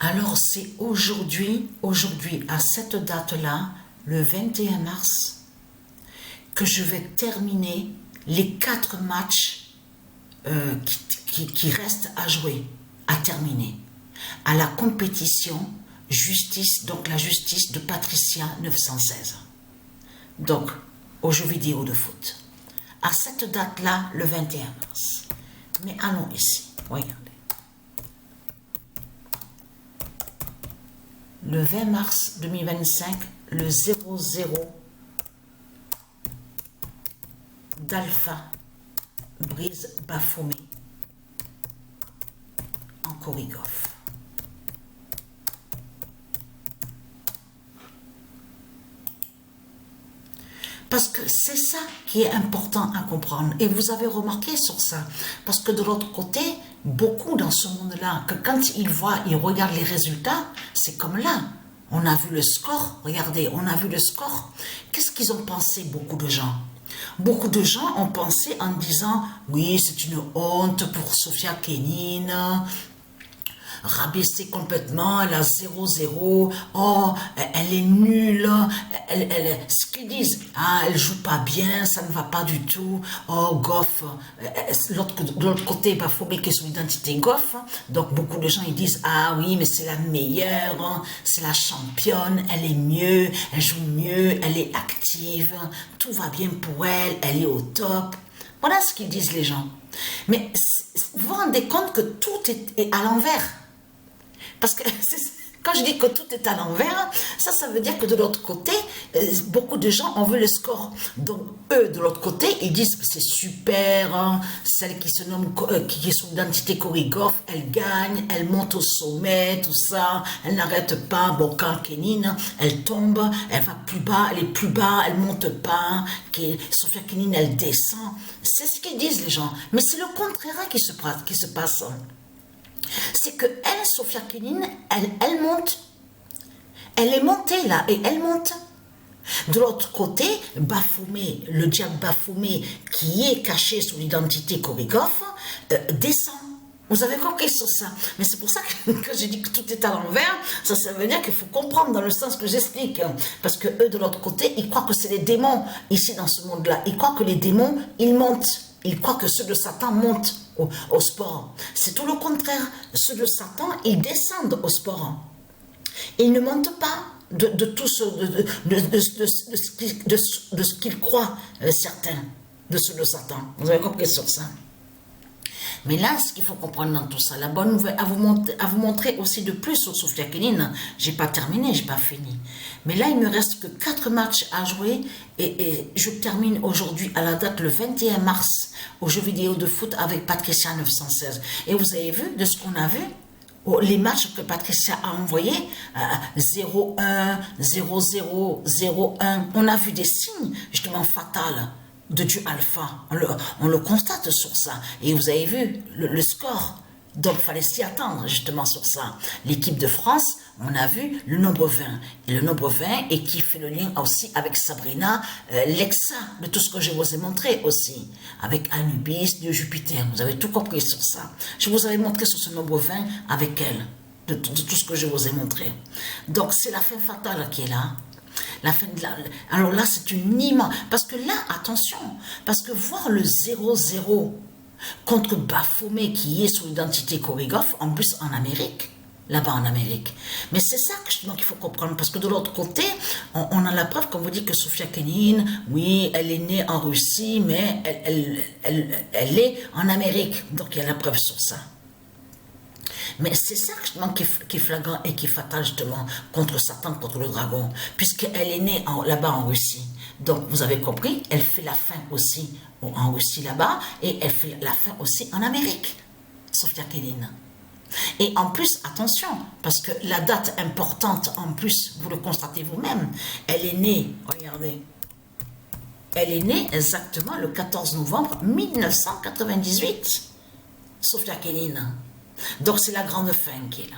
Alors c'est aujourd'hui, à cette date-là, le 21 mars, que je vais terminer les 4 matchs qui restent à jouer, à terminer. À la compétition justice, donc la justice de Patricia 916. Donc, aux jeux vidéo de foot. À cette date-là, le 21 mars. Mais allons ici, regardez. Le 20 mars 2025, le 00 d'Alpha Brise Baphomet en Korigov. Parce que c'est ça qui est important à comprendre. Et vous avez remarqué sur ça. Parce que de l'autre côté, beaucoup dans ce monde-là, que quand ils voient, ils regardent les résultats, c'est comme là. On a vu le score, regardez, on a vu le score. Qu'est-ce qu'ils ont pensé, beaucoup de gens? Beaucoup de gens ont pensé en disant, oui, c'est une honte pour Sofia Kenin, rabaissée complètement, elle a 0-0, oh, elle est nulle, ce qu'ils disent, ah, elle joue pas bien, ça ne va pas du tout, oh, Goff, de l'autre côté, Baphomet qui est son identité Goff, donc beaucoup de gens ils disent, ah oui, mais c'est la meilleure, c'est la championne, elle est mieux, elle joue mieux, elle est active, tout va bien pour elle, elle est au top. Voilà ce qu'ils disent les gens. Mais vous vous rendez compte que tout est à l'envers. Parce que quand je dis que tout est à l'envers, ça veut dire que de l'autre côté, beaucoup de gens ont vu le score. Donc, eux, de l'autre côté, ils disent c'est super, hein, celle qui se nomme, qui est son identité Korigov, elle gagne, elle monte au sommet, tout ça, elle n'arrête pas. Bon, quand Kenin, elle tombe, elle va plus bas, elle est plus bas, elle monte pas. Sofia Kenin, elle descend. C'est ce qu'ils disent les gens. Mais c'est le contraire qui se passe. C'est que elle, Sofia Kenin, elle monte. Elle est montée là, et elle monte. De l'autre côté, Baphomet, le diable Baphomet, qui est caché sous l'identité Korigov, descend. Vous avez compris sur ça. Mais c'est pour ça que je dis que tout est à l'envers. Ça veut dire qu'il faut comprendre dans le sens que j'explique. Parce que eux, de l'autre côté, ils croient que c'est les démons, ici dans ce monde-là. Ils croient que les démons, ils montent. Ils croient que ceux de Satan montent au sport. C'est tout le contraire. Ceux de Satan, ils descendent au sport. Ils ne montent pas de ce qu'ils croient, certains, de ceux de Satan. Vous avez compris sur ça. Mais là, ce qu'il faut comprendre dans tout ça, la bonne nouvelle, à vous montrer aussi de plus sur Sofia Kenin, j'ai pas terminé, j'ai pas fini. Mais là, il me reste que 4 matchs à jouer et je termine aujourd'hui à la date le 21 mars aux jeux vidéo de foot avec Patricia 916. Et vous avez vu de ce qu'on a vu, les matchs que Patricia a envoyés, 0-1, 0-0, 0-1, on a vu des signes justement fatals de Dieu Alpha, on le constate sur ça, et vous avez vu le score, donc il fallait s'y attendre justement sur ça. L'équipe de France, on a vu le nombre 20, et le nombre 20, et qui fait le lien aussi avec Sabrina, l'exa de tout ce que je vous ai montré aussi, avec Anubis, Dieu Jupiter, vous avez tout compris sur ça. Je vous avais montré sur ce nombre 20 avec elle, de tout ce que je vous ai montré. Donc c'est la fin fatale qui est là. La fin de la... Alors là, c'est une immense... Parce que là, attention, parce que voir le 0-0 contre Baphomet qui est sous l'identité Korigov, en plus en Amérique, là-bas en Amérique. Mais c'est ça qu'il faut comprendre, parce que de l'autre côté, on a la preuve, comme vous dit, que Sofia Kenin, oui, elle est née en Russie, mais elle est en Amérique. Donc il y a la preuve sur ça. Mais c'est ça justement qui est flagrant et qui est fatal justement contre Satan, contre le dragon, puisqu'elle est née là-bas en Russie. Donc vous avez compris, elle fait la fin aussi en Russie là-bas et elle fait la fin aussi en Amérique, Sofia Kenin. Et en plus, attention, parce que la date importante en plus, vous le constatez vous-même, elle est née, regardez, elle est née exactement le 14 novembre 1998, Sofia Kenin. Donc c'est la grande fin qui est là.